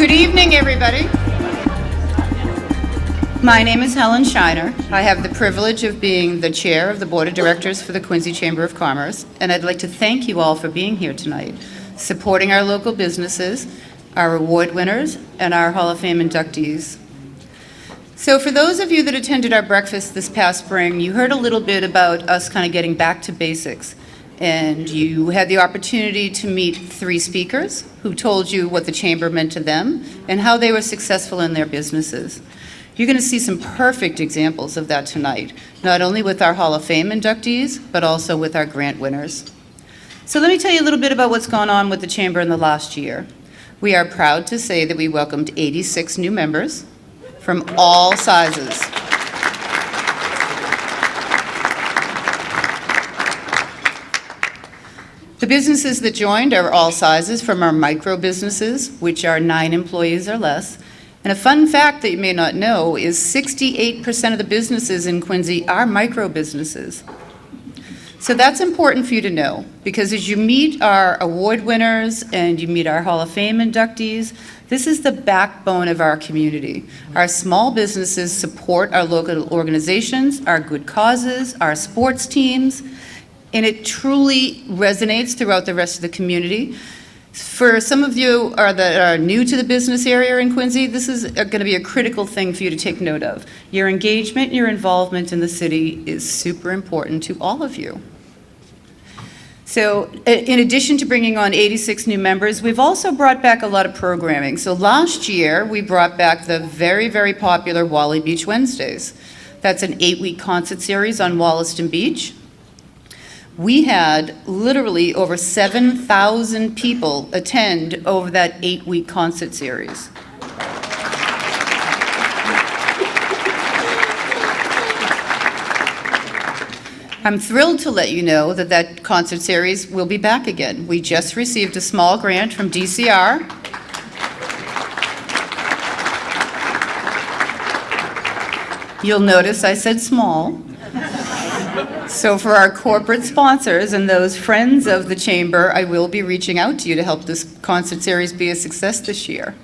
Good evening, everybody. My name is Helen Shiner. I have the privilege of being the chair of the Board of Directors for the Quincy Chamber of Commerce, and I'd like to thank you all for being here tonight, supporting our local businesses, our award winners, and our Hall of Fame inductees. So for those of you that attended our breakfast this past spring, you heard a little bit about us kind of getting back to basics. And you had the opportunity to meet 3 speakers who told you what the Chamber meant to them and how they were successful in their businesses. You're going to see some perfect examples of that tonight, not only with our Hall of Fame inductees, but also with our grant winners. So let me tell you a little bit about what's gone on with the Chamber in the last year. We are proud to say that we welcomed 86 new members from all sizes. The businesses that joined are all sizes, from our micro businesses, which are 9 employees or less. And a fun fact that you may not know is 68% of the businesses in Quincy are micro businesses. So that's important for you to know, because as you meet our award winners and you meet our Hall of Fame inductees, this is the backbone of our community. Our small businesses support our local organizations, our good causes, our sports teams, and it truly resonates throughout the rest of the community. For some of you that are new to the business area in Quincy, this is going to be a critical thing for you to take note of. Your engagement, your involvement in the city is super important to all of you. So in addition to bringing on 86 new members, we've also brought back a lot of programming. So last year, we brought back the very, very popular Wally Beach Wednesdays. That's an 8-week concert series on Wollaston Beach. We had literally over 7,000 people attend over that 8-week concert series. I'm thrilled to let you know that that concert series will be back again. We just received a small grant from DCR. You'll notice I said small. So for our corporate sponsors and those friends of the Chamber, I will be reaching out to you to help this concert series be a success this year.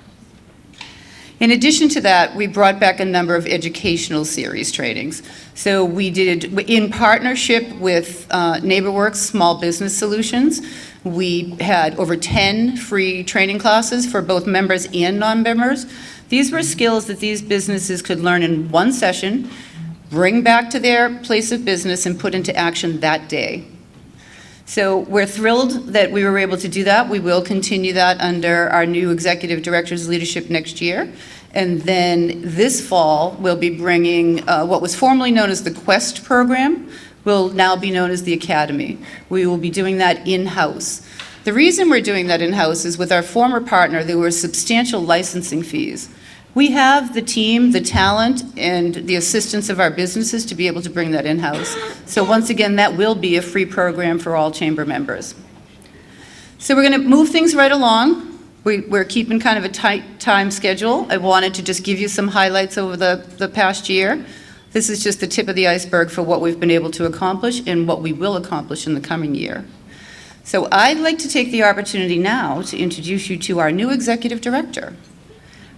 In addition to that, we brought back a number of educational series trainings. So we did, in partnership with NeighborWorks Small Business Solutions, we had over 10 free training classes for both members and non-members. These were skills that these businesses could learn in one session, bring back to their place of business, and put into action that day. So we're thrilled that we were able to do that. We will continue that under our new executive director's leadership next year. And then this fall, we'll be bringing what was formerly known as the Quest program, will now be known as the Academy. We will be doing that in-house. The reason we're doing that in-house is with our former partner, there were substantial licensing fees. We have the team, the talent, and the assistance of our businesses to be able to bring that in-house. So once again, that will be a free program for all Chamber members. So we're going to move things right along. We're keeping kind of a tight time schedule. I wanted to just give you some highlights over the past year. This is just the tip of the iceberg for what we've been able to accomplish and what we will accomplish in the coming year. So I'd like to take the opportunity now to introduce you to our new executive director.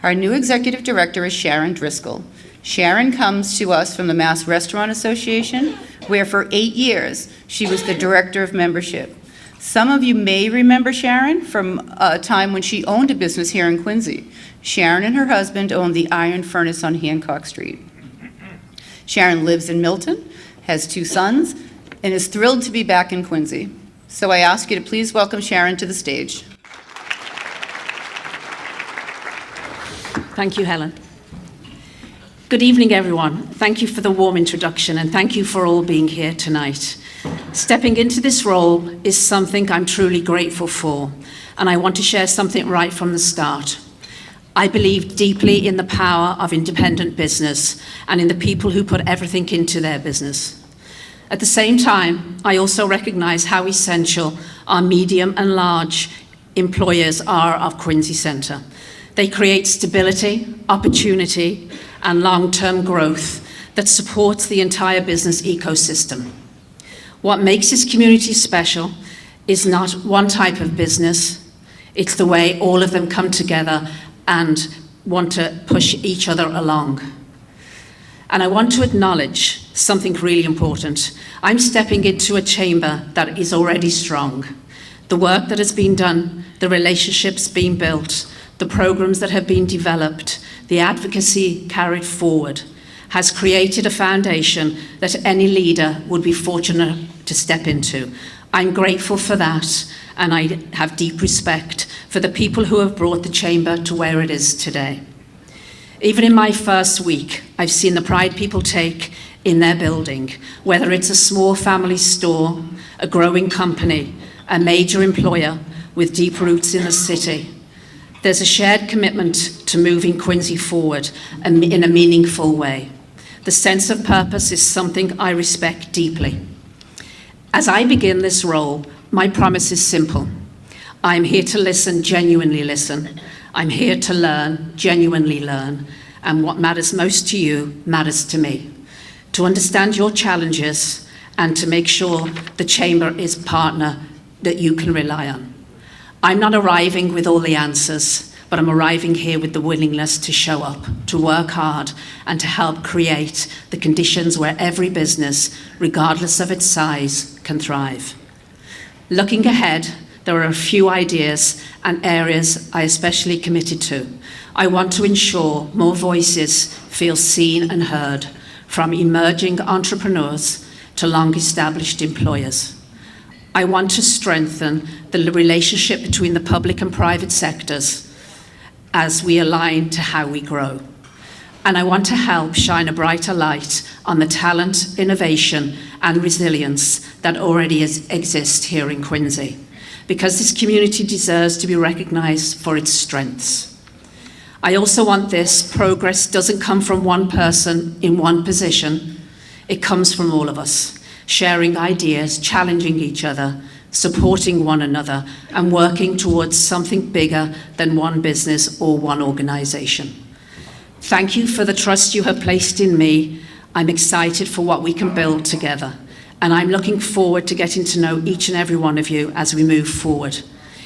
Our new executive director is Sharon Driscoll. Sharon comes to us from the Mass Restaurant Association, where for 8 years she was the director of membership. Some of you may remember Sharon from a time when she owned a business here in Quincy. Sharon and her husband owned the Iron Furnace on Hancock Street. Sharon lives in Milton, has 2 sons, and is thrilled to be back in Quincy. So I ask you to please welcome Sharon to the stage. Thank you, Helen. Good evening, everyone. Thank you for the warm introduction, and thank you for all being here tonight. Stepping into this role is something I'm truly grateful for, and I want to share something right from the start. I believe deeply in the power of independent business and in the people who put everything into their business. At the same time, I also recognize how essential our medium and large employers are of Quincy Centre. They create stability, opportunity, and long-term growth that supports the entire business ecosystem. What makes this community special is not one type of business, it's the way all of them come together and want to push each other along. And I want to acknowledge something really important. I'm stepping into a chamber that is already strong. The work that has been done, the relationships being built, the programs that have been developed, the advocacy carried forward, has created a foundation that any leader would be fortunate to step into. I'm grateful for that, and I have deep respect for the people who have brought the chamber to where it is today. Even in my first week, I've seen the pride people take in their building, whether it's a small family store, a growing company, a major employer with deep roots in the city. There's a shared commitment to moving Quincy forward in a meaningful way. The sense of purpose is something I respect deeply. As I begin this role, my promise is simple. I'm here to listen, genuinely listen. I'm here to learn, genuinely learn. And what matters most to you matters to me. To understand your challenges and to make sure the chamber is a partner that you can rely on. I'm not arriving with all the answers, but I'm arriving here with the willingness to show up, to work hard, and to help create the conditions where every business, regardless of its size, can thrive. Looking ahead, there are a few ideas and areas I especially committed to. I want to ensure more voices feel seen and heard, from emerging entrepreneurs to long-established employers. I want to strengthen the relationship between the public and private sectors as we align to how we grow. And I want to help shine a brighter light on the talent, innovation, and resilience that already exists here in Quincy, because this community deserves to be recognized for its strengths. I also want this progress doesn't come from one person in one position. It comes from all of us, sharing ideas, challenging each other, supporting one another, and working towards something bigger than one business or one organization. Thank you for the trust you have placed in me. I'm excited for what we can build together, and I'm looking forward to getting to know each and every one of you as we move forward.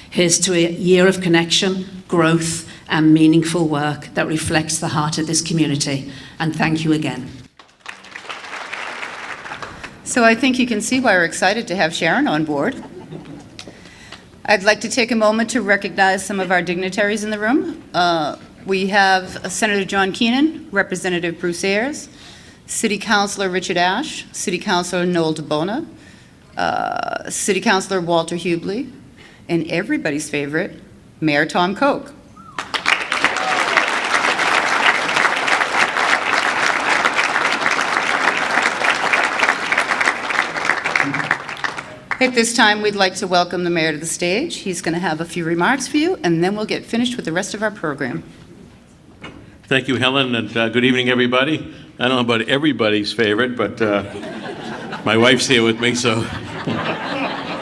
Here's to a year of connection, growth, and meaningful work that reflects the heart of this community. And thank you again. So I think you can see why we're excited to have Sharon on board. I'd like to take a moment to recognize some of our dignitaries in the room. We have Senator John Keenan, Representative Bruce Ayers, City Councilor Richard Ashe, City Councilor Noel DeBona, City Councilor Walter Hubley, and everybody's favorite, Mayor Tom Koch. At this time, we'd like to welcome the mayor to the stage. He's going to have a few remarks for you, and then we'll get finished with the rest of our program. Thank you, Helen, and good evening, everybody. I don't know about everybody's favorite, but my wife's here with me, so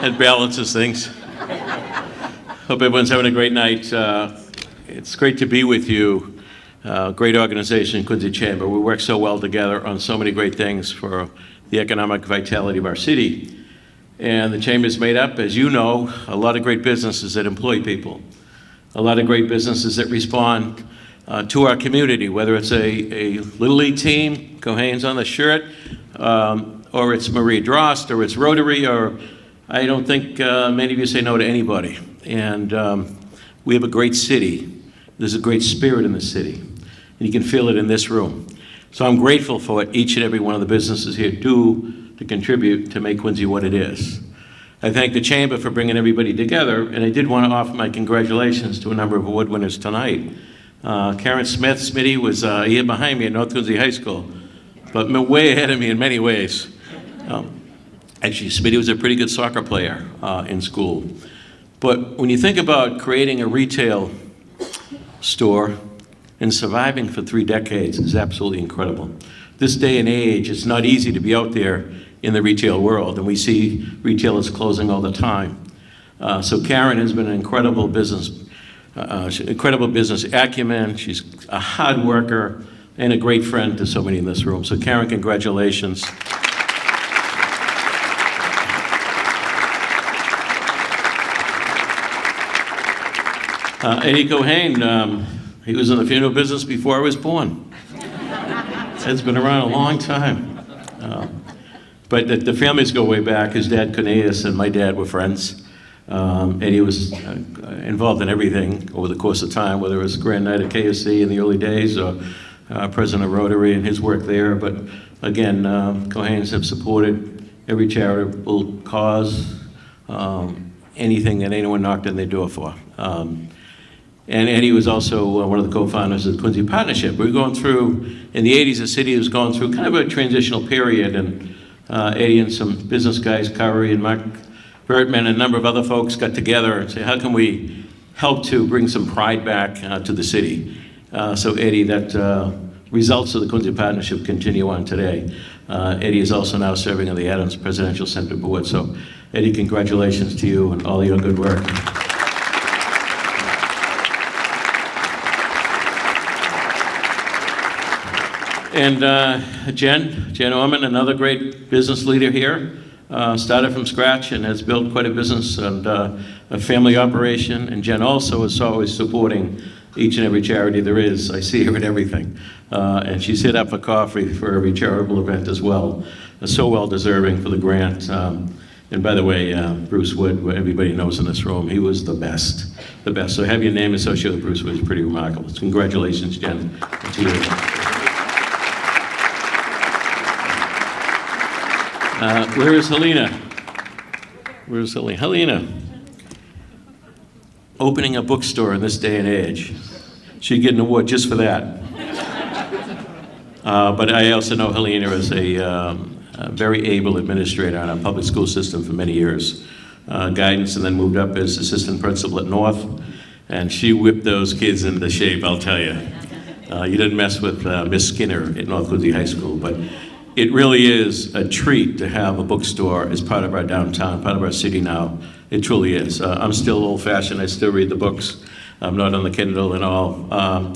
it balances things. Hope everyone's having a great night. It's great to be with you. Great organization, Quincy Chamber. We work so well together on so many great things for the economic vitality of our city. And the chamber is made up, as you know, a lot of great businesses that employ people, a lot of great businesses that respond to our community, whether it's a Little League team, Cohane's on the shirt, or it's Marie Drost, or it's Rotary, or I don't think many of you say no to anybody. And we have a great city. There's a great spirit in the city, and you can feel it in this room. So I'm grateful for what each and every one of the businesses here do to contribute to make Quincy what it is. I thank the Chamber for bringing everybody together, and I did want to offer my congratulations to a number of award winners tonight. Karen Smith, Smitty, was here behind me at North Quincy High School, but way ahead of me in many ways. Actually, Smitty was a pretty good soccer player in school. But when you think about creating a retail store and surviving for 3 decades is absolutely incredible. This day and age, it's not easy to be out there in the retail world, and we see retailers closing all the time. So Karen has been an incredible business acumen. She's a hard worker and a great friend to so many in this room. So Karen, congratulations. Eddie Cohane, He was in the funeral business before I was born. Ed's been around a long time. But the families go way back. His dad, Cornelius, and my dad were friends. Eddie was involved in everything over the course of time, whether it was Granite at KSC in the early days or president of Rotary and his work there. But again, Cohens have supported every charitable cause, anything that anyone knocked on their door for. And Eddie was also one of the co-founders of the Quincy Partnership. We were going through, in the 80s, the city was going through kind of a transitional period, and Eddie and some business guys, Curry and Mark Bertman and a number of other folks got together and said, how can we help to bring some pride back to the city? So Eddie, that results of the Quincy Partnership continue on today. Eddie is also now serving on the Adams Presidential Center Board. So Eddie, congratulations to you and all your good work. And Jen Orman, another great business leader here, started from scratch and has built quite a business and a family operation. And Jen also is always supporting each and every charity there is. I see her at everything. And she's hit up for coffee for every charitable event as well. So well deserving for the grant. And by the way, Bruce Wood, who everybody knows in this room, he was the best. So have your name associated with Bruce Wood is pretty remarkable. So congratulations, Jen, to you. Where is Helena? Where's Helena? Helena, opening a bookstore in this day and age. She'd get an award just for that. But I also know Helena as a very able administrator in our public school system for many years. Guidance, and then moved up as assistant principal at North. And she whipped those kids into shape, I'll tell you. You didn't mess with Miss Skinner at North Quincy High School, but it really is a treat to have a bookstore as part of our downtown, part of our city now. It truly is. I'm still old-fashioned. I still read the books. I'm not on the Kindle and all.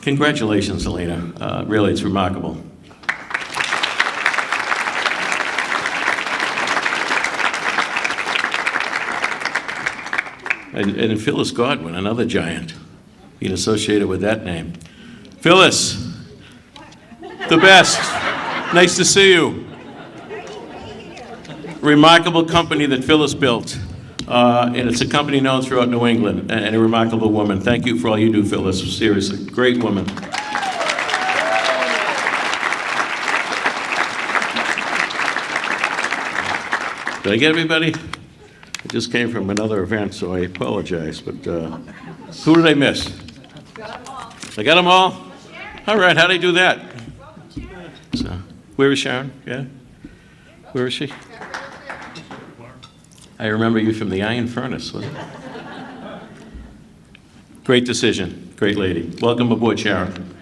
Congratulations, Helena. Really, it's remarkable. And Phyllis Godwin, another giant, being associated with that name. Phyllis, the best. Nice to see you. Remarkable company that Phyllis built. And it's a company known throughout New England, and a remarkable woman. Thank you for all you do, Phyllis. Seriously, great woman. Did I get everybody? I just came from another event, so I apologize, but who did I miss? I got them all? All right, how'd I do that? So, where is Sharon? Yeah? Where is she? I remember you from the Iron Furnace, wasn't it? Great decision, great lady. Welcome aboard, Sharon.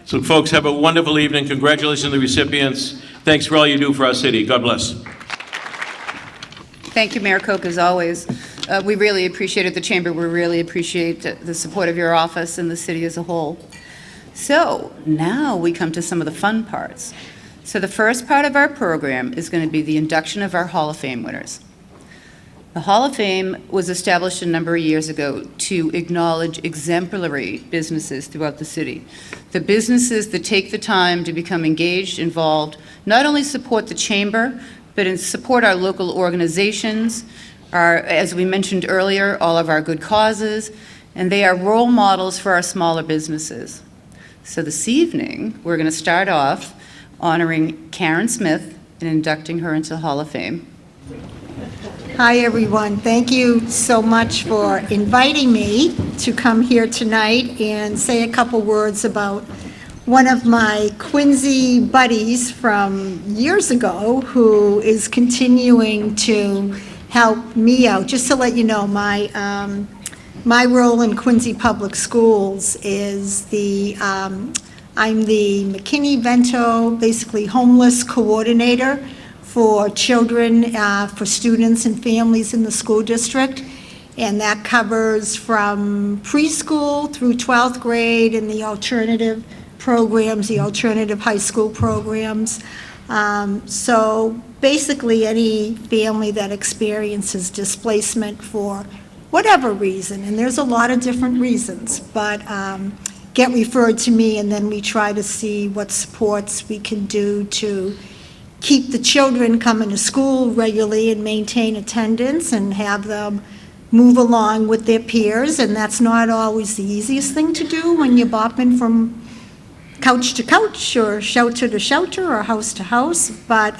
So folks, have a wonderful evening. Congratulations to the recipients. Thanks for all you do for our city. God bless. Thank you, Mayor Koch, as always. We really appreciate it, the Chamber. We really appreciate the support of your office and the city as a whole. So now we come to some of the fun parts. So the first part of our program is going to be the induction of our Hall of Fame winners. The Hall of Fame was established a number of years ago to acknowledge exemplary businesses throughout the city. The businesses that take the time to become engaged, involved, not only support the Chamber, but support our local organizations, as we mentioned earlier, all of our good causes, and they are role models for our smaller businesses. So this evening, we're going to start off honoring Karen Smith and inducting her into the Hall of Fame. Hi, everyone. Thank you so much for inviting me to come here tonight and say a couple words about one of my Quincy buddies from years ago who is continuing to help me out. Just to let you know, my role in Quincy Public Schools is I'm the McKinney-Vento, basically homeless coordinator for children, for students and families in the school district. And that covers from preschool through 12th grade and the alternative programs, the alternative high school programs. So basically any family that experiences displacement for whatever reason, and there's a lot of different reasons, but get referred to me, and then we try to see what supports we can do to keep the children coming to school regularly and maintain attendance and have them move along with their peers. And that's not always the easiest thing to do when you're bopping from couch to couch or shelter to shelter or house to house. But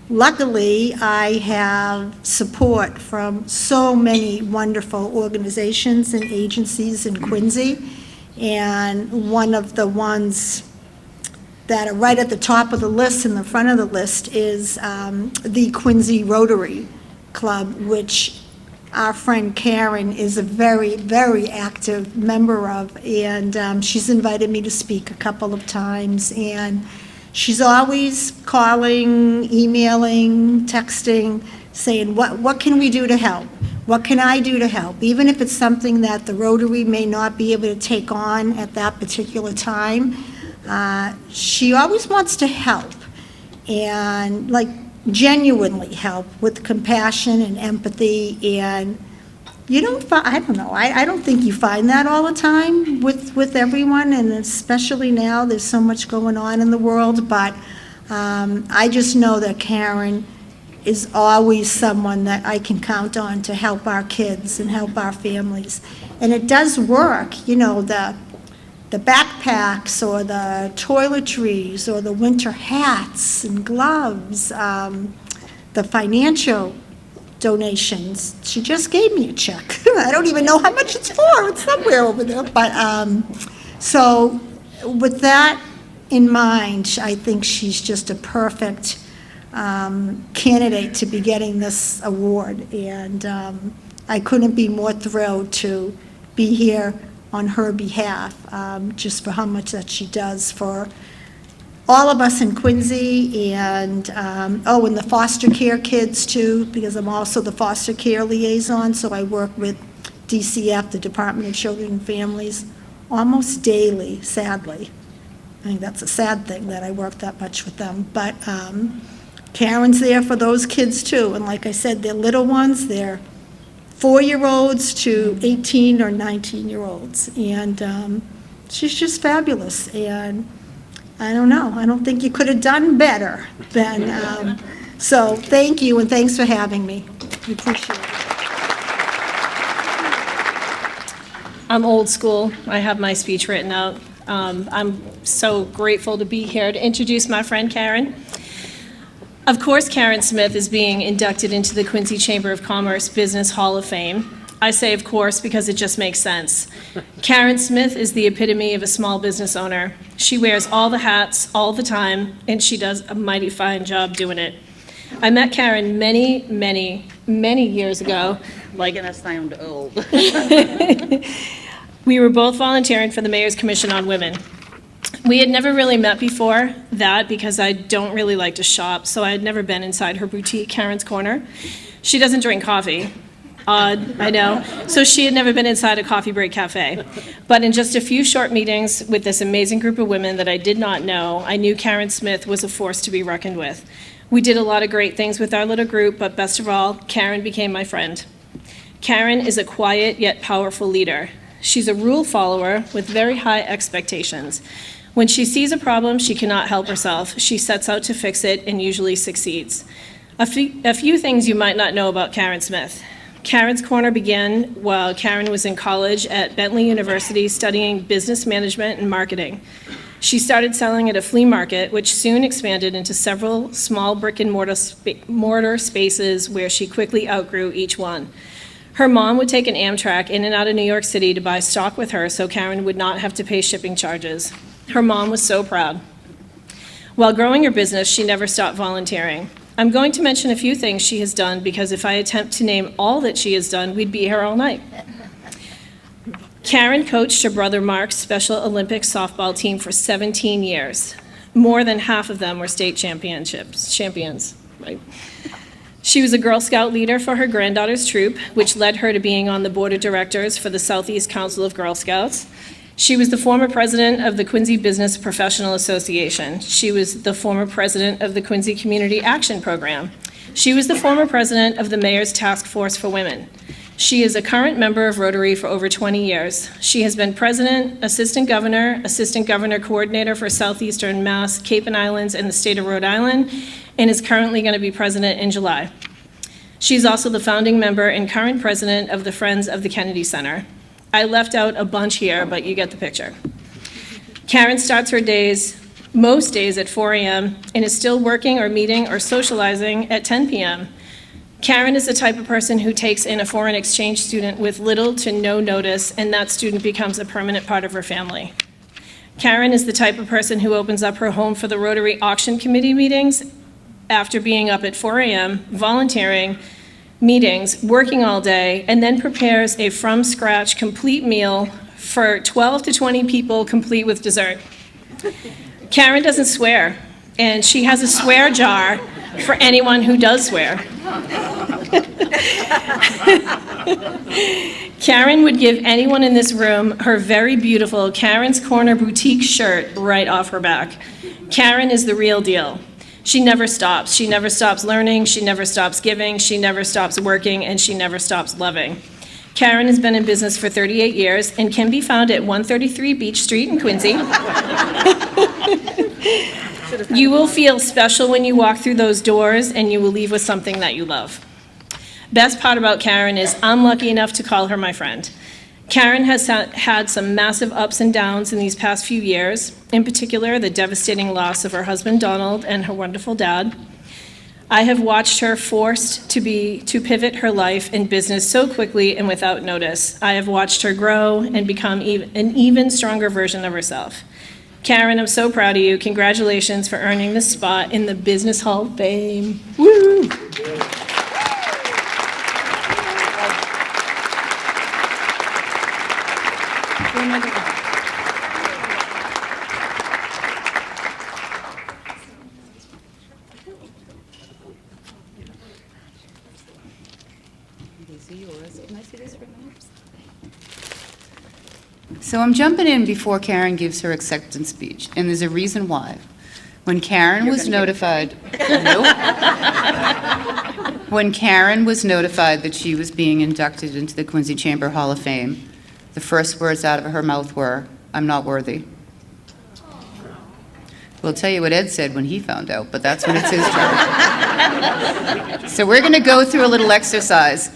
luckily, I have support from so many wonderful organizations and agencies in Quincy. And one of the ones that are right at the top of the list, in the front of the list, is the Quincy Rotary Club, which our friend Karen is a very, very active member of. And she's invited me to speak a couple of times. And she's always calling, emailing, texting, saying, what can we do to help? What can I do to help? Even if it's something that the Rotary may not be able to take on at that particular time, she always wants to help, and like genuinely help with compassion and empathy. And you don't find, I don't know, I don't think you find that all the time with everyone, and especially now there's so much going on in the world. But I just know that Karen is always someone that I can count on to help our kids and help our families. And it does work, you know, the backpacks or the toiletries or the winter hats and gloves, the financial donations. She just gave me a check. I don't even know how much it's for. It's somewhere over there. But so with that in mind, I think she's just a perfect candidate to be getting this award. And I couldn't be more thrilled to be here on her behalf, just for how much that she does for all of us in Quincy, and and the foster care kids too, because I'm also the foster care liaison, so I work with DCF, the Department of Children and Families, almost daily, sadly. I think that's a sad thing that I work that much with them. But Karen's there for those kids too, and like I said, they're little ones, they're 4-year-olds to 18 or 19-year-olds, and she's just fabulous. And I don't know, I don't think you could have done better than, so thank you, and thanks for having me. I appreciate it. I'm old school. I have my speech written out. I'm so grateful to be here to introduce my friend Karen. Of course, Karen Smith is being inducted into the Quincy Chamber of Commerce Business Hall of Fame. I say of course because it just makes sense. Karen Smith is the epitome of a small business owner. She wears all the hats all the time, and she does a mighty fine job doing it. I met Karen many, many, many years ago. Making us sound old. We were both volunteering for the Mayor's Commission on Women. We had never really met before that because I don't really like to shop, so I had never been inside her boutique, Karen's Corner. She doesn't drink coffee. Odd, I know. So she had never been inside a coffee break cafe. But in just a few short meetings with this amazing group of women that I did not know, I knew Karen Smith was a force to be reckoned with. We did a lot of great things with our little group, but best of all, Karen became my friend. Karen is a quiet yet powerful leader. She's a rule follower with very high expectations. When she sees a problem she cannot help herself, she sets out to fix it and usually succeeds. A few things you might not know about Karen Smith. Karen's Corner began while Karen was in college at Bentley University studying business management and marketing. She started selling at a flea market, which soon expanded into several small brick and mortar spaces where she quickly outgrew each one. Her mom would take an Amtrak in and out of New York City to buy stock with her so Karen would not have to pay shipping charges. Her mom was so proud. While growing her business, she never stopped volunteering. I'm going to mention a few things she has done because if I attempt to name all that she has done, we'd be here all night. Karen coached her brother Mark's Special Olympics softball team for 17 years. More than half of them were state champions, right? She was a Girl Scout leader for her granddaughter's troop, which led her to being on the board of directors for the Southeast Council of Girl Scouts. She was the former president of the Quincy Business Professional Association. She was the former president of the Quincy Community Action Program. She was the former president of the Mayor's Task Force for Women. She is a current member of Rotary for over 20 years. She has been president, assistant governor coordinator for Southeastern Mass, Cape and Islands, and the state of Rhode Island, and is currently going to be president in July. She's also the founding member and current president of the Friends of the Kennedy Center. I left out a bunch here, but you get the picture. Karen starts her days, most days at 4 a.m. and is still working or meeting or socializing at 10 p.m. Karen is the type of person who takes in a foreign exchange student with little to no notice, and that student becomes a permanent part of her family. Karen is the type of person who opens up her home for the Rotary Auction Committee meetings after being up at 4 a.m., volunteering, meetings, working all day, and then prepares a from-scratch complete meal for 12 to 20 people, complete with dessert. Karen doesn't swear, and she has a swear jar for anyone who does swear. Karen would give anyone in this room her very beautiful Karen's Corner boutique shirt right off her back. Karen is the real deal. She never stops. She never stops learning. She never stops giving. She never stops working, and she never stops loving. Karen has been in business for 38 years and can be found at 133 Beach Street in Quincy. You will feel special when you walk through those doors, and you will leave with something that you love. Best part about Karen is I'm lucky enough to call her my friend. Karen has had some massive ups and downs in these past few years, in particular the devastating loss of her husband Donald and her wonderful dad. I have watched her forced to pivot her life and business so quickly and without notice. I have watched her grow and become an even stronger version of herself. Karen, I'm so proud of you. Congratulations for earning this spot in the Business Hall of Fame. Woo! So I'm jumping in before Karen gives her acceptance speech, and there's a reason why. When Karen was notified, when Karen was notified that she was being inducted into the Quincy Chamber Hall of Fame, the first words out of her mouth were, "I'm not worthy." We'll tell you what Ed said when he found out, but that's when it's his turn. So we're going to go through a little exercise.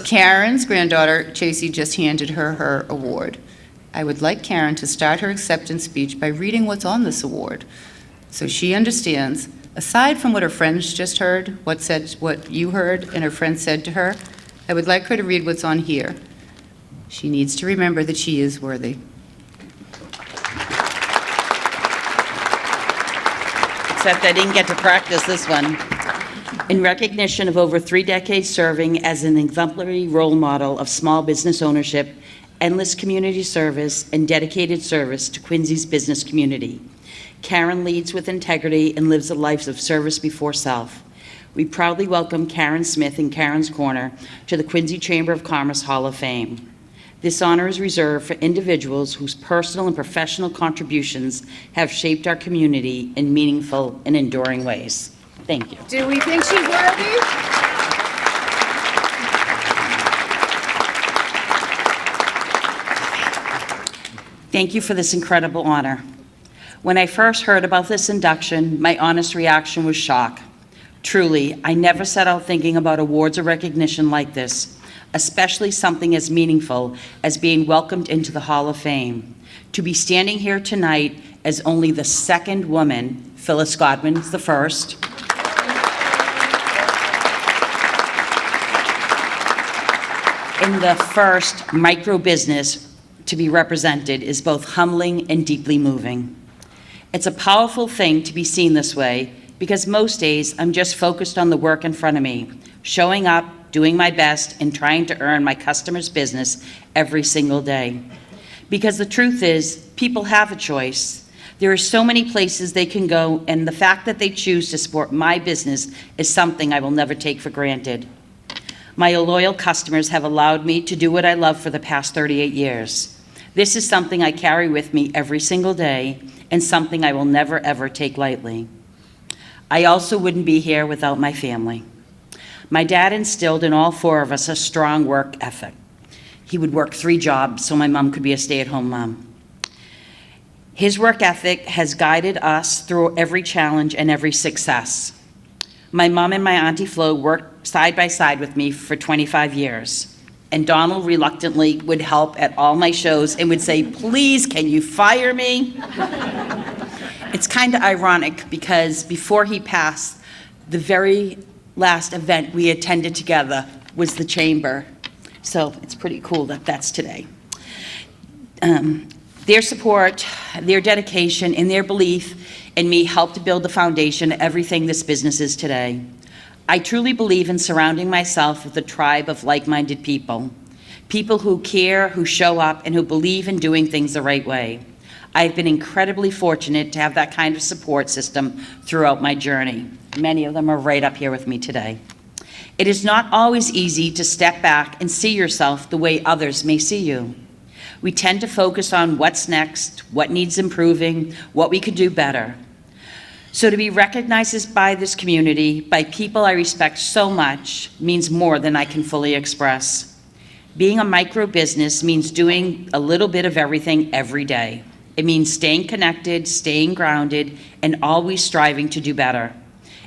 Karen's granddaughter, Chasey, just handed her her award. I would like Karen to start her acceptance speech by reading what's on this award, so she understands, aside from what her friends just heard, what you heard and her friends said to her, I would like her to read what's on here. She needs to remember that she is worthy. Except I didn't get to practice this one. In recognition of over 3 decades serving as an exemplary role model of small business ownership, endless community service, and dedicated service to Quincy's business community, Karen leads with integrity and lives a life of service before self. We proudly welcome Karen Smith in Karen's Corner to the Quincy Chamber of Commerce Hall of Fame. This honor is reserved for individuals whose personal and professional contributions have shaped our community in meaningful and enduring ways. Thank you. Do we think she's worthy? Thank you for this incredible honor. When I first heard about this induction, my honest reaction was shock. Truly, I never set out thinking about awards or recognition like this, especially something as meaningful as being welcomed into the Hall of Fame. To be standing here tonight as only the second woman, Phyllis Godwin is the first, in the first micro business to be represented is both humbling and deeply moving. It's a powerful thing to be seen this way because most days I'm just focused on the work in front of me, showing up, doing my best, and trying to earn my customers' business every single day. Because the truth is, people have a choice. There are so many places they can go, and the fact that they choose to support my business is something I will never take for granted. My loyal customers have allowed me to do what I love for the past 38 years. This is something I carry with me every single day and something I will never, ever take lightly. I also wouldn't be here without my family. My dad instilled in all four of us a strong work ethic. He would work 3 jobs so my mom could be a stay-at-home mom. His work ethic has guided us through every challenge and every success. My mom and my Auntie Flo worked side by side with me for 25 years. And Donald reluctantly would help at all my shows and would say, "Please, can you fire me?" It's kind of ironic because before he passed, the very last event we attended together was the Chamber. So it's pretty cool that that's today. Their support, their dedication, and their belief in me helped to build the foundation of everything this business is today. I truly believe in surrounding myself with a tribe of like-minded people, people who care, who show up, and who believe in doing things the right way. I've been incredibly fortunate to have that kind of support system throughout my journey. Many of them are right up here with me today. It is not always easy to step back and see yourself the way others may see you. We tend to focus on what's next, what needs improving, what we could do better. So to be recognized by this community, by people I respect so much, means more than I can fully express. Being a micro business means doing a little bit of everything every day. It means staying connected, staying grounded, and always striving to do better.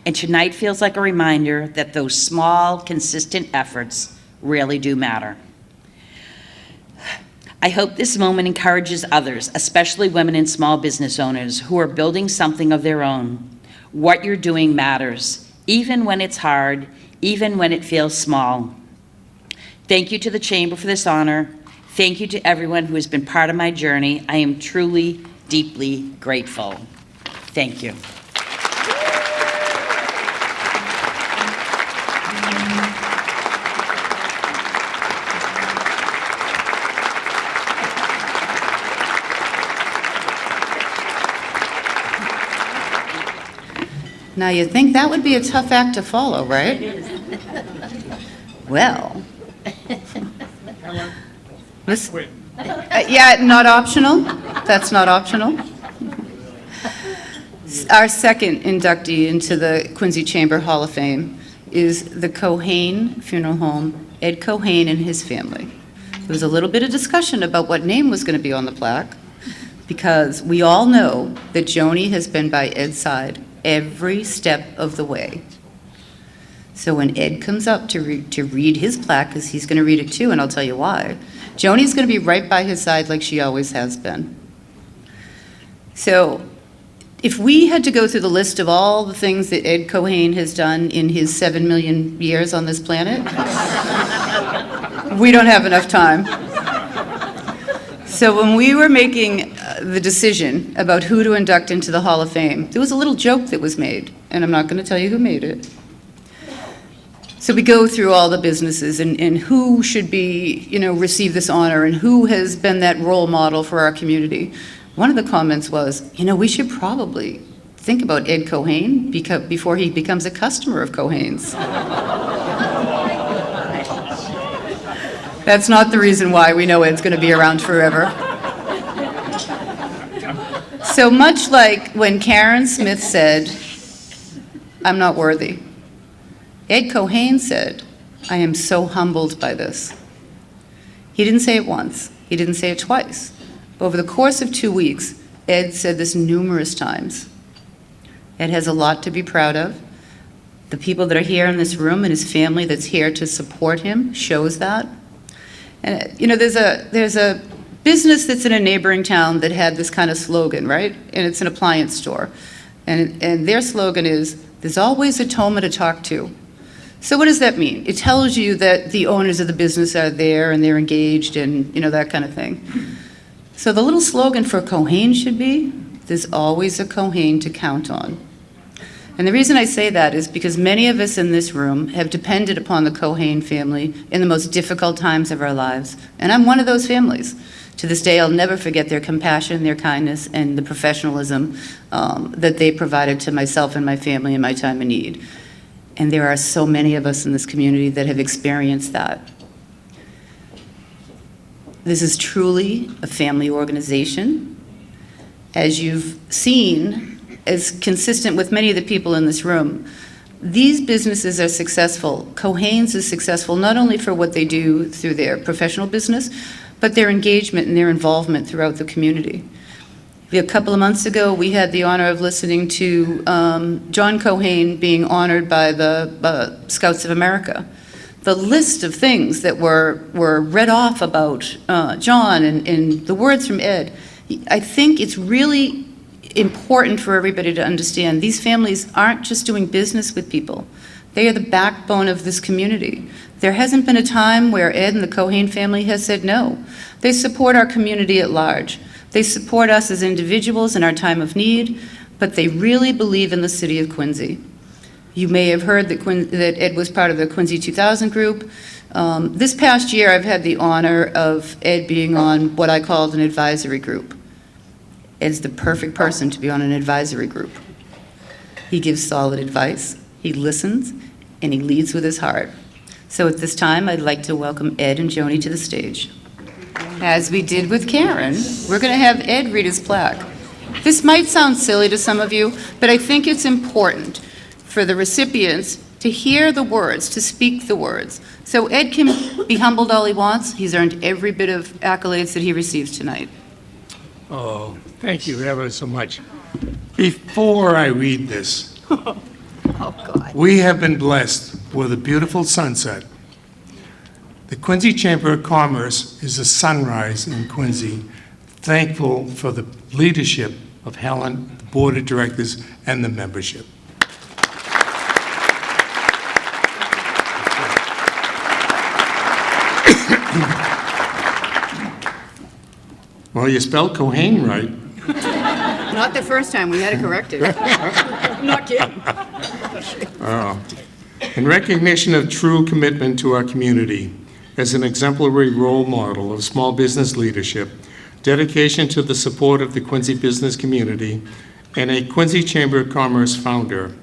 And tonight feels like a reminder that those small, consistent efforts really do matter. I hope this moment encourages others, especially women and small business owners who are building something of their own. What you're doing matters, even when it's hard, even when it feels small. Thank you to the Chamber for this honor. Thank you to everyone who has been part of my journey. I am truly, deeply grateful. Thank you. Now, you'd think that would be a tough act to follow, right? Well. Yeah, not optional? That's not optional? Our second inductee into the Quincy Chamber Hall of Fame is the Cohane Funeral Home, Ed Cohane and his family. There was a little bit of discussion about what name was going to be on the plaque, because we all know that Joni has been by Ed's side every step of the way. So when Ed comes up to read his plaque, because he's going to read it too, and I'll tell you why, Joni's going to be right by his side like she always has been. So if we had to go through the list of all the things that Ed Cohane has done in his 7 million years on this planet, we don't have enough time. So when we were making the decision about who to induct into the Hall of Fame, there was a little joke that was made, and I'm not going to tell you who made it. So we go through all the businesses and who should be, receive this honor and who has been that role model for our community. One of the comments was, we should probably think about Ed Cohane before he becomes a customer of Cohane's. That's not the reason why. We know Ed's going to be around forever. So much like when Karen Smith said, "I'm not worthy," Ed Cohane said, "I am so humbled by this." He didn't say it once. He didn't say it twice. Over the course of 2 weeks, Ed said this numerous times. Ed has a lot to be proud of. The people that are here in this room and his family that's here to support him shows that. And there's a business that's in a neighboring town that had this kind of slogan, right? And it's an appliance store. And their slogan is, "There's always a Toma to talk to." So what does that mean? It tells you that the owners of the business are there and they're engaged and, that kind of thing. So the little slogan for Cohane should be, "There's always a Cohane to count on." And the reason I say that is because many of us in this room have depended upon the Cohane family in the most difficult times of our lives. And I'm one of those families. To this day, I'll never forget their compassion, their kindness, and the professionalism that they provided to myself and my family in my time of need. And there are so many of us in this community that have experienced that. This is truly a family organization. As you've seen, as consistent with many of the people in this room, These businesses are successful. Cohane's is successful not only for what they do through their professional business, but their engagement and their involvement throughout the community. A couple of months ago, we had the honor of listening to John Cohane being honored by the Scouts of America. The list of things that were read off about John and the words from Ed, I think it's really important for everybody to understand these families aren't just doing business with people. They are the backbone of this community. There hasn't been a time where Ed and the Cohane family has said no. They support our community at large. They support us as individuals in our time of need, but they really believe in the city of Quincy. You may have heard that Ed was part of the Quincy 2000 group. This past year, I've had the honor of Ed being on what I called an advisory group. Ed's the perfect person to be on an advisory group. He gives solid advice, he listens, and he leads with his heart. So at this time, I'd like to welcome Ed and Joni to the stage. As we did with Karen, we're going to have Ed read his plaque. This might sound silly to some of you, but I think it's important for the recipients to hear the words, to speak the words. So Ed can be humbled all he wants. He's earned every bit of accolades that he receives tonight. Oh, thank you ever so much. Before I read this, we have been blessed with a beautiful sunset. The Quincy Chamber of Commerce is a sunrise in Quincy. Thankful for the leadership of Helen, the board of directors, and the membership. Well, you spelled Cohane right. Not the first time, we had to correct it. Not kidding. In recognition of true commitment to our community, as an exemplary role model of small business leadership, dedication to the support of the Quincy business community, and a Quincy Chamber of Commerce founder,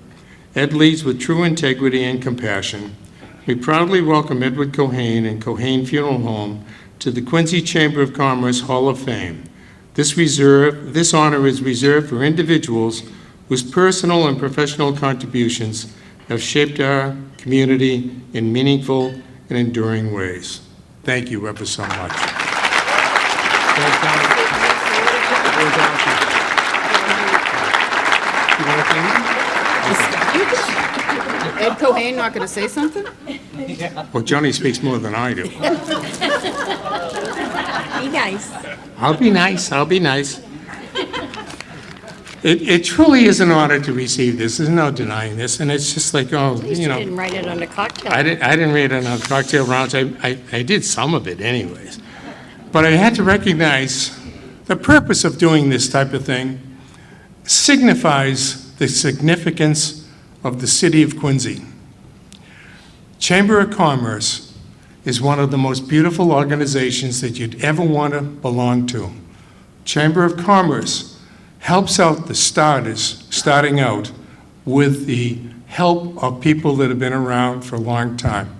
Ed leads with true integrity and compassion. We proudly welcome Edward Cohane and Cohane Funeral Home to the Quincy Chamber of Commerce Hall of Fame. This honor is reserved for individuals whose personal and professional contributions have shaped our community in meaningful and enduring ways. Thank you ever so much. Ed Cohane not going to say something? Well, Johnny speaks more than I do. Be nice. I'll be nice, I'll be nice. It truly is an honor to receive this. There's no denying this. And it's just like, oh, At least you you know. didn't write it on the cocktail. I didn't read it on cocktail rounds. I did some of it anyways. But I had to recognize the purpose of doing this type of thing signifies the significance of the city of Quincy. Chamber of Commerce is one of the most beautiful organizations that you'd ever want to belong to. Chamber of Commerce helps out the starters starting out with the help of people that have been around for a long time.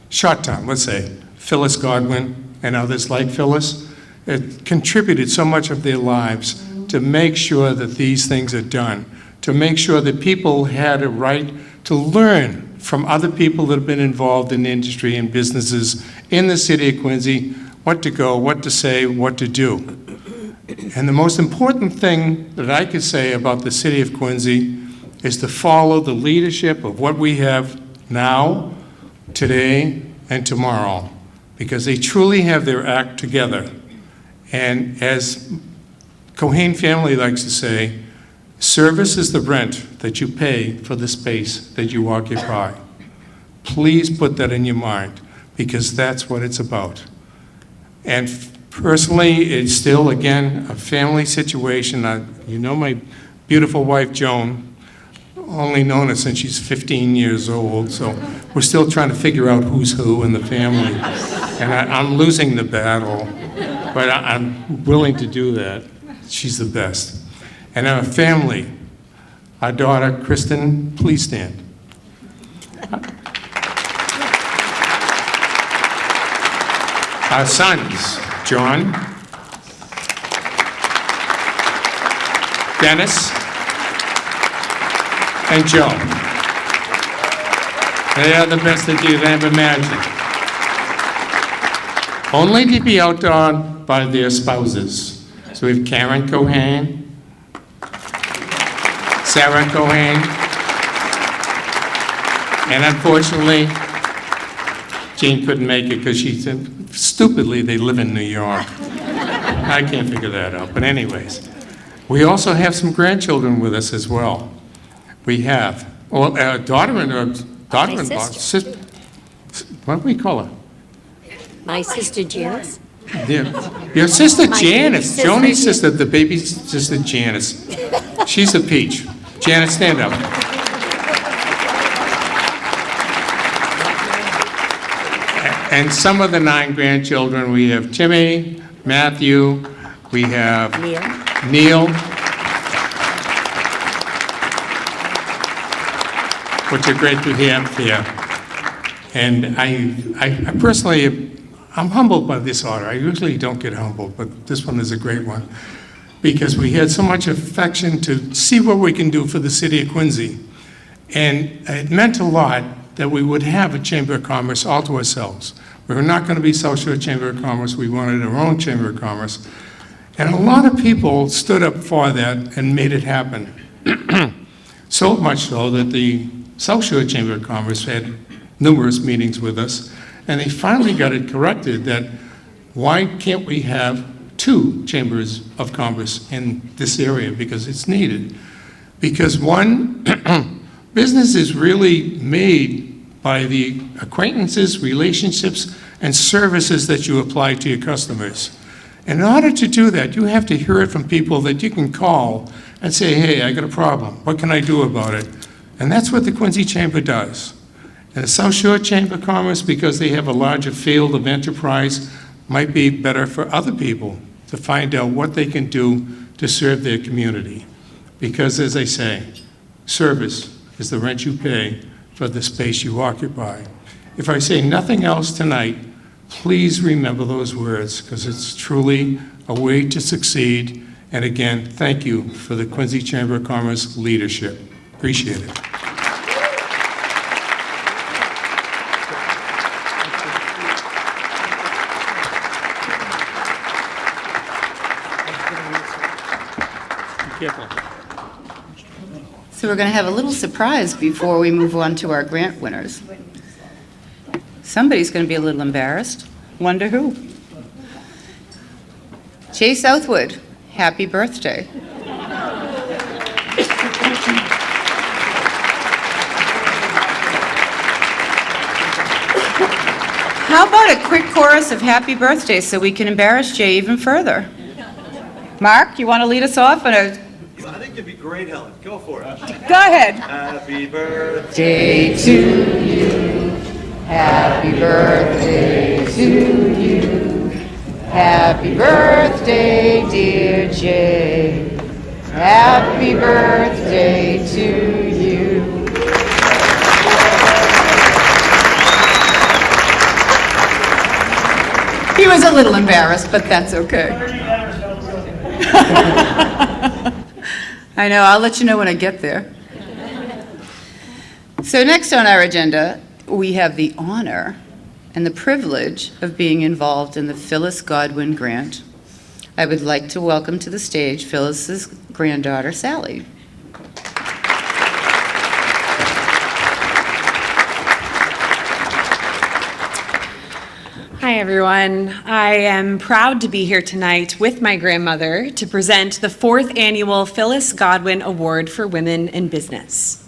Short time, let's say, Phyllis, Godwin, and others like Phyllis, it contributed so much of their lives to make sure that these things are done, to make sure that people had a right to learn from other people that have been involved in industry and businesses in the city of Quincy, what to go, what to say, what to do. And the most important thing that I could say about the city of Quincy is to follow the leadership of what we have now, today, and tomorrow, because they truly have their act together. And as Cohane family likes to say, service is the rent that you pay for the space that you occupy. Please put that in your mind, because that's what it's about. And personally, it's still, again, a family situation. You know my beautiful wife, Joan, only known her since she's 15 years old, so we're still trying to figure out who's who in the family. And I'm losing the battle, but I'm willing to do that. She's the best. And our family, our daughter, Kristen, please stand. Our sons, John, Dennis, and Joe. They are the best that you've ever imagined. Only to be outdone by their spouses. So we have Karen Cohen, Sarah Cohen, and unfortunately, Jean couldn't make it because she said, stupidly, they live in New York. I can't figure that out. But anyways, we also have some grandchildren with us as well. We have, well, daughter-in-law, sister. what do we call her? My sister Janice. Your sister My Janice, baby Joni's sister, sister, the baby sister Janice. She's a peach. Janice, stand up. And some of the 9 grandchildren, we have Timmy, Matthew, we have Neil, which are great to have here. And I personally, I'm humbled by this honor. I usually don't get humbled, but this one is a great one. Because we had so much affection to see what we can do for the city of Quincy. And it meant a lot that we would have a Chamber of Commerce all to ourselves. We were not going to be South Shore Chamber of Commerce. We wanted our own Chamber of Commerce. And a lot of people stood up for that and made it happen. So much so that the South Shore Chamber of Commerce had numerous meetings with us, and they finally got it corrected that why can't we have 2 chambers of commerce in this area, because it's needed. Because one, business is really made by the acquaintances, relationships, and services that you apply to your customers. In order to do that, you have to hear it from people that you can call and say, hey, I got a problem. What can I do about it? And that's what the Quincy Chamber does. And the South Shore Chamber of Commerce, because they have a larger field of enterprise, might be better for other people to find out what they can do to serve their community. Because, as I say, service is the rent you pay for the space you occupy. If I say nothing else tonight, please remember those words, because it's truly a way to succeed. And again, thank you for the Quincy Chamber of Commerce leadership. Appreciate it. So we're going to have a little surprise before we move on to our grant winners. Somebody's going to be a little embarrassed. Wonder who? Jay Southwood, happy birthday. How about a quick chorus of happy birthday so we can embarrass Jay even further? Mark, you want to lead us off on a... I think you'd be great, Helen. Go for it. Go ahead. Happy birthday. Day to you. Happy birthday to you. Happy birthday, dear Jay. Happy birthday to you. He was a little embarrassed, but that's okay. I know, I'll let you know when I get there. So next on our agenda, we have the honor and the privilege of being involved in the Phyllis Godwin grant. I would like to welcome to the stage Phyllis's granddaughter, Sally. Hi, everyone. I am proud to be here tonight with my grandmother to present the 4th annual Phyllis Godwin Award for Women in Business.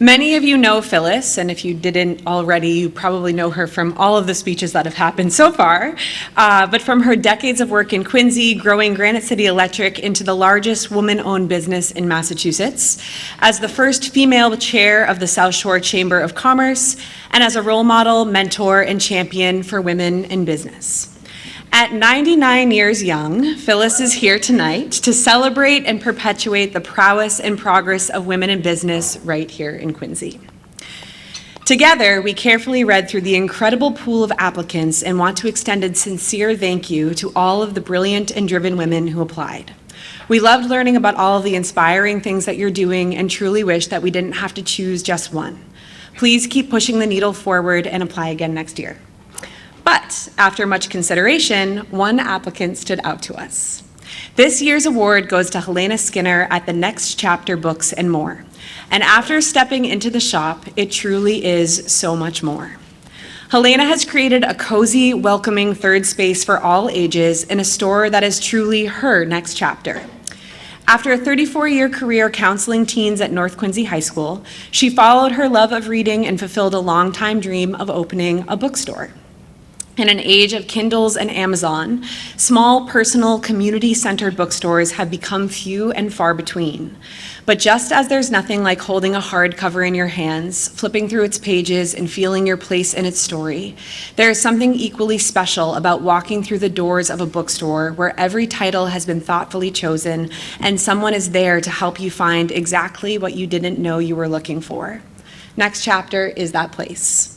Many of you know Phyllis, and if you didn't already, you probably know her from all of the speeches that have happened so far, but from her decades of work in Quincy, growing Granite City Electric into the largest woman-owned business in Massachusetts, as the first female chair of the South Shore Chamber of Commerce, and as a role model, mentor, and champion for women in business. At 99 years young, Phyllis is here tonight to celebrate and perpetuate the prowess and progress of women in business right here in Quincy. Together, we carefully read through the incredible pool of applicants and want to extend a sincere thank you to all of the brilliant and driven women who applied. We loved learning about all of the inspiring things that you're doing and truly wish that we didn't have to choose just one. Please keep pushing the needle forward and apply again next year. But after much consideration, one applicant stood out to us. This year's award goes to Helena Skinner at the Next Chapter Books and More. And after stepping into the shop, it truly is so much more. Helena has created a cozy, welcoming third space for all ages in a store that is truly her next chapter. After a 34-year career counseling teens at North Quincy High School, she followed her love of reading and fulfilled a longtime dream of opening a bookstore. In an age of Kindles and Amazon, small, personal, community-centered bookstores have become few and far between. But just as there's nothing like holding a hardcover in your hands, flipping through its pages, and feeling your place in its story, there is something equally special about walking through the doors of a bookstore where every title has been thoughtfully chosen and someone is there to help you find exactly what you didn't know you were looking for. Next Chapter is that place.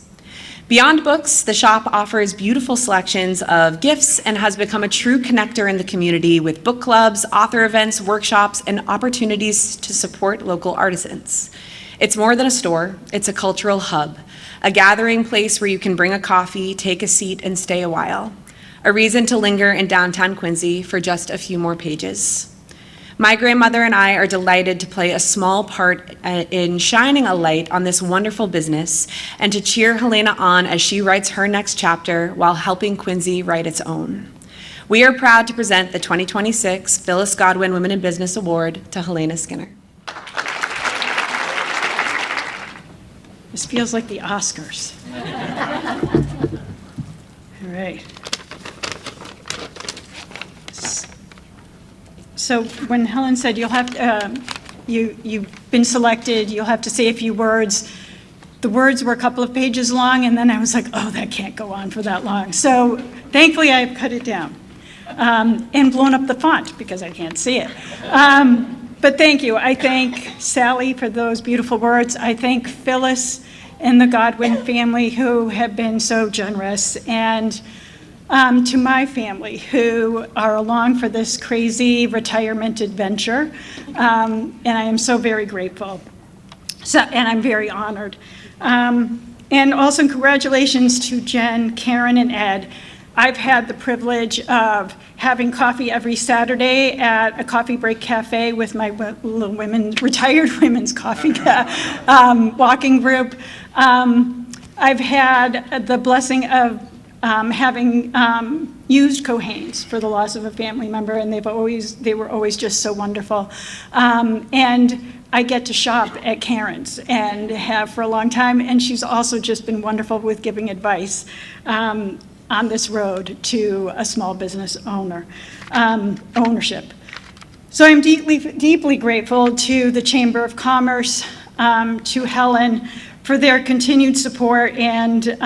Beyond books, the shop offers beautiful selections of gifts and has become a true connector in the community with book clubs, author events, workshops, and opportunities to support local artisans. It's more than a store, it's a cultural hub, a gathering place where you can bring a coffee, take a seat, and stay a while. A reason to linger in downtown Quincy for just a few more pages. My grandmother and I are delighted to play a small part in shining a light on this wonderful business and to cheer Helena on as she writes her next chapter while helping Quincy write its own. We are proud to present the 2026 Phyllis Godwin Women in Business Award to Helena Skinner. This feels like the Oscars. All right. So when Helen said you'll have to, you've been selected, you'll have to say a few words, the words were a couple of pages long, and then I was like, oh, that can't go on for that long. So thankfully, I've cut it down and blown up the font because I can't see it. But thank you. I thank Sally for those beautiful words. I thank Phyllis and the Godwin family who have been so generous, and to my family who are along for this crazy retirement adventure, and I am so very grateful. And I'm very honored. And also congratulations to Jen, Karen, and Ed. I've had the privilege of having coffee every Saturday at a coffee break cafe with my retired women's coffee walking group. I've had the blessing of having used Cohanes for the loss of a family member, and they were always just so wonderful. And I get to shop at Karen's and have for a long time, and she's also just been wonderful with giving advice on this road to a small business ownership. So I'm deeply grateful to the Chamber of Commerce, to Helen for their continued support, and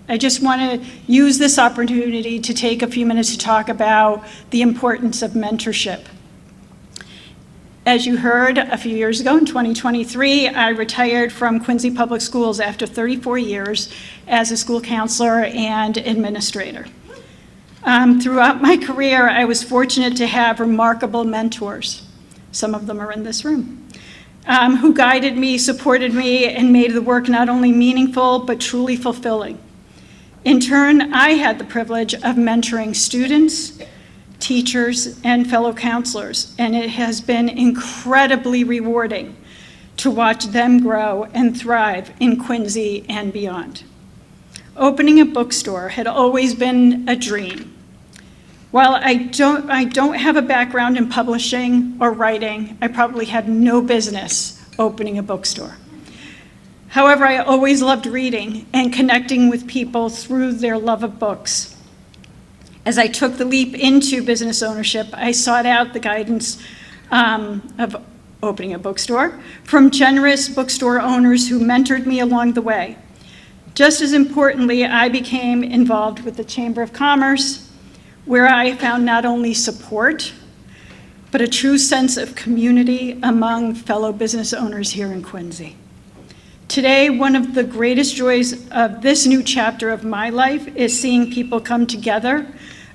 I just want to use this opportunity to take a few minutes to talk about the importance of mentorship. As you heard, a few years ago in 2023, I retired from Quincy Public Schools after 34 years as a school counselor and administrator. Throughout my career, I was fortunate to have remarkable mentors. Some of them are in this room. Who guided me, supported me, and made the work not only meaningful, but truly fulfilling. In turn, I had the privilege of mentoring students, teachers, and fellow counselors, and it has been incredibly rewarding to watch them grow and thrive in Quincy and beyond. Opening a bookstore had always been a dream. While I don't have a background in publishing or writing, I probably had no business opening a bookstore. However, I always loved reading and connecting with people through their love of books. As I took the leap into business ownership, I sought out the guidance of opening a bookstore from generous bookstore owners who mentored me along the way. Just as importantly, I became involved with the Chamber of Commerce, where I found not only support, but a true sense of community among fellow business owners here in Quincy. Today, one of the greatest joys of this new chapter of my life is seeing people come together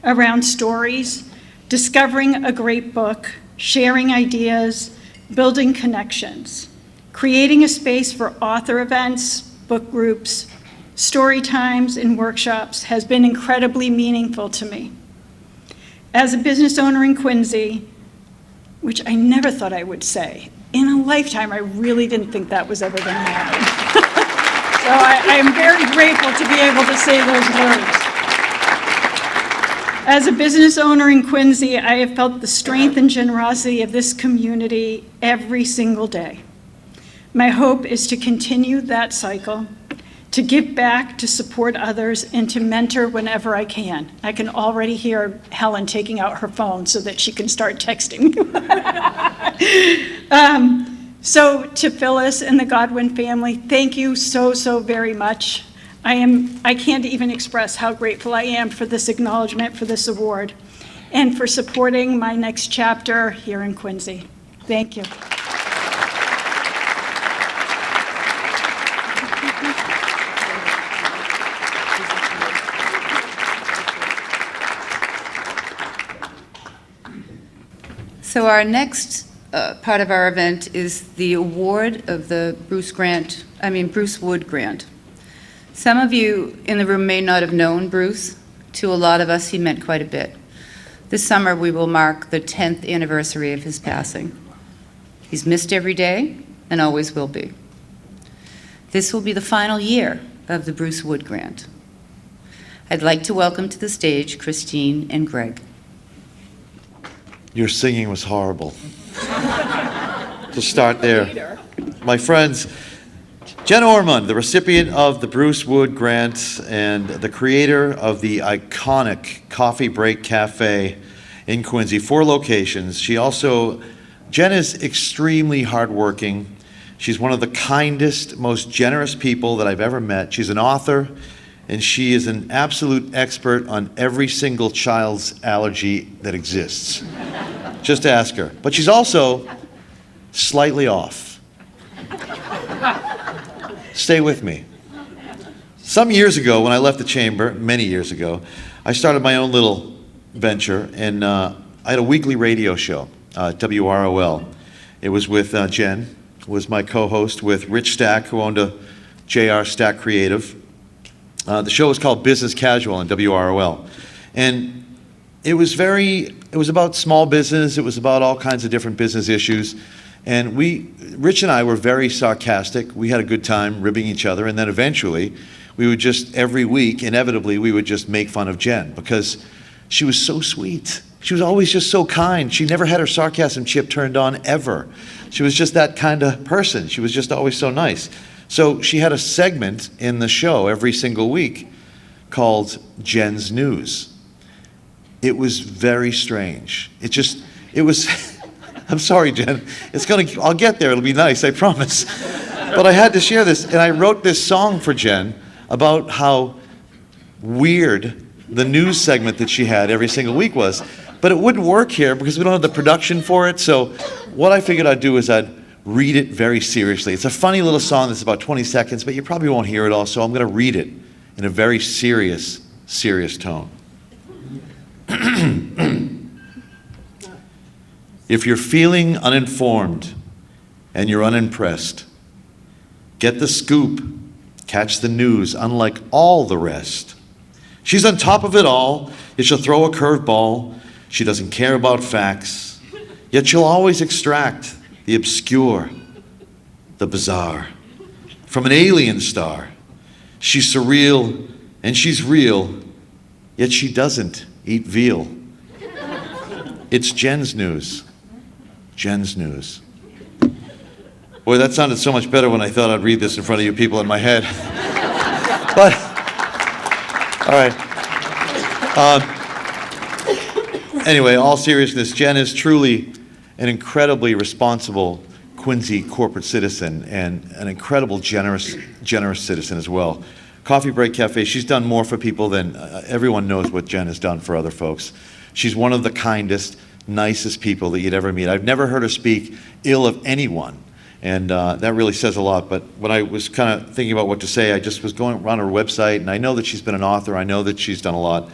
around stories, discovering a great book, sharing ideas, building connections. Creating a space for author events, book groups, story times, and workshops has been incredibly meaningful to me. As a business owner in Quincy, which I never thought I would say, in a lifetime, I really didn't think that was ever going to happen. So I am very grateful to be able to say those words. As a business owner in Quincy, I have felt the strength and generosity of this community every single day. My hope is to continue that cycle, to give back, to support others, and to mentor whenever I can. I can already hear Helen taking out her phone so that she can start texting. So to Phyllis and the Godwin family, thank you so, so very much. I can't even express how grateful I am for this acknowledgement, for this award, and for supporting my next chapter here in Quincy. Thank you. So our next part of our event is the award of the Bruce Wood Grant. Some of you in the room may not have known Bruce. To a lot of us, he meant quite a bit. This summer, we will mark the 10th anniversary of his passing. He's missed every day and always will be. This will be the final year of the Bruce Wood Grant. I'd like to welcome to the stage Christine and Greg. Your singing was horrible. To start there. My friends, Jen Ormond, the recipient of the Bruce Wood Grant and the creator of the iconic Coffee Break Cafe in Quincy, 4 locations. Jen is extremely hardworking. She's one of the kindest, most generous people that I've ever met. She's an author, and she is an absolute expert on every single child's allergy that exists. Just ask her. But she's also slightly off. Stay with me. Some years ago, when I left the chamber, many years ago, I started my own little venture, and I had a weekly radio show, WROL. It was with Jen, who was my co-host, with Rich Stack, who owned a JR Stack Creative. The show was called Business Casual on WROL. And it was about small business. It was about all kinds of different business issues. And Rich and I were very sarcastic. We had a good time ribbing each other. And then eventually, we would just, every week, inevitably, we would just make fun of Jen because she was so sweet. She was always just so kind. She never had her sarcasm chip turned on, ever. She was just that kind of person. She was just always so nice. So she had a segment in the show every single week called Jen's News. It was very strange. It was, I'm sorry, Jen. I'll get there. It'll be nice, I promise. But I had to share this, and I wrote this song for Jen about how weird the news segment that she had every single week was. But it wouldn't work here because we don't have the production for it. So what I figured I'd do is I'd read it very seriously. It's a funny little song that's about 20 seconds, but you probably won't hear it all, so I'm going to read it in a very serious tone. If you're feeling uninformed and you're unimpressed, get the scoop, catch the news, unlike all the rest. She's on top of it all, yet she'll throw a curveball. She doesn't care about facts, yet she'll always extract the obscure, the bizarre, from an alien star. She's surreal and she's real, yet she doesn't eat veal. It's Jen's News. Jen's News. Boy, that sounded so much better when I thought I'd read this in front of you people in my head. But, all right. Anyway, all seriousness, Jen is truly an incredibly responsible Quincy corporate citizen and an incredible generous citizen as well. Coffee Break Cafe, she's done more for people than everyone knows what Jen has done for other folks. She's one of the kindest, nicest people that you'd ever meet. I've never heard her speak ill of anyone, and that really says a lot. But when I was kind of thinking about what to say, I just was going around her website, and I know that she's been an author. I know that she's done a lot.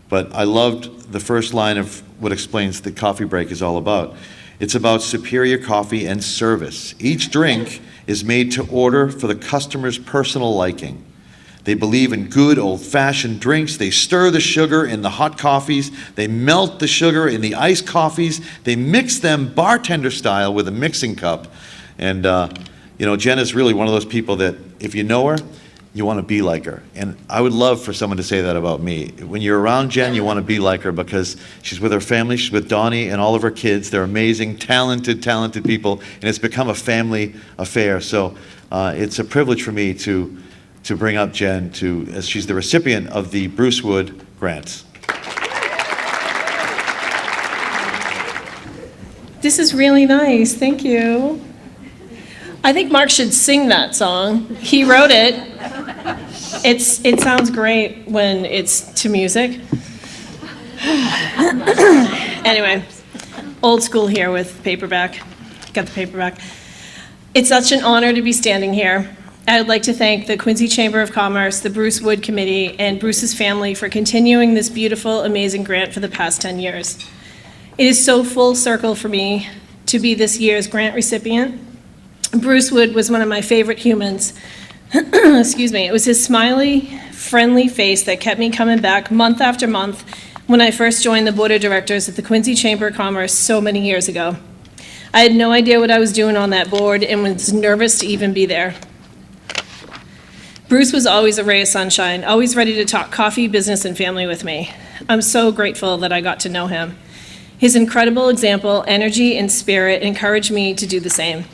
But I loved the first line of what explains the Coffee Break is all about. It's about superior coffee and service. Each drink is made to order for the customer's personal liking. They believe in good old-fashioned drinks. They stir the sugar in the hot coffees. They melt the sugar in the iced coffees. They mix them bartender style with a mixing cup. And, Jen is really one of those people that if you know her, you want to be like her. And I would love for someone to say that about me. When you're around Jen, you want to be like her because she's with her family, she's with Donnie and all of her kids. They're amazing, talented people, and it's become a family affair. So it's a privilege for me to bring up Jen as she's the recipient of the Bruce Wood grants. This is really nice, thank you. I think Mark should sing that song. He wrote it. It sounds great when it's to music. Anyway, old school here with paperback. Got the paperback. It's such an honor to be standing here. I would like to thank the Quincy Chamber of Commerce, the Bruce Wood Committee, and Bruce's family for continuing this beautiful, amazing grant for the past 10 years. It is so full circle for me to be this year's grant recipient. Bruce Wood was one of my favorite humans. Excuse me. It was his smiley, friendly face that kept me coming back month after month when I first joined the board of directors at the Quincy Chamber of Commerce so many years ago. I had no idea what I was doing on that board and was nervous to even be there. Bruce was always a ray of sunshine, always ready to talk coffee, business, and family with me. I'm so grateful that I got to know him. His incredible example, energy, and spirit encouraged me to do the same.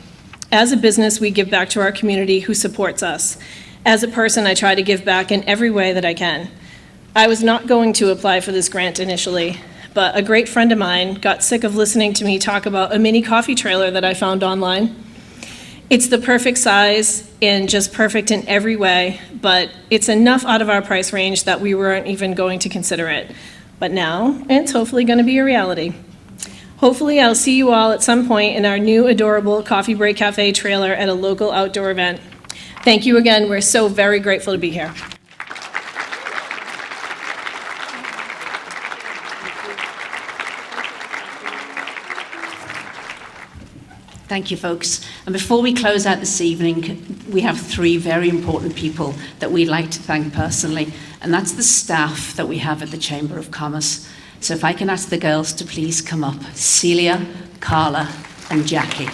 As a business, we give back to our community who supports us. As a person, I try to give back in every way that I can. I was not going to apply for this grant initially, but a great friend of mine got sick of listening to me talk about a mini coffee trailer that I found online. It's the perfect size and just perfect in every way, but it's enough out of our price range that we weren't even going to consider it. But now, it's hopefully going to be a reality. Hopefully, I'll see you all at some point in our new adorable Coffee Break Cafe trailer at a local outdoor event. Thank you again. We're so very grateful to be here. Thank you, folks. And before we close out this evening, we have three very important people that we'd like to thank personally, and that's the staff that we have at the Chamber of Commerce. So if I can ask the girls to please come up. Celia, Carla, and Jackie.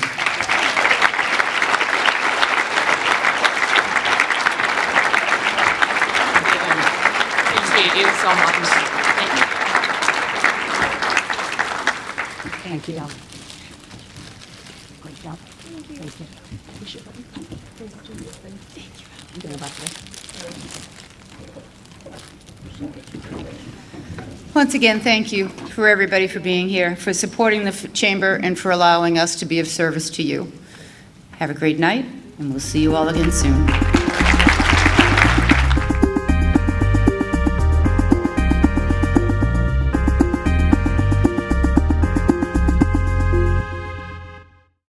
Thank you. Great job. Thank you. Once again, thank you for everybody for being here, for supporting the Chamber, and for allowing us to be of service to you. Have a great night, and we'll see you all again soon.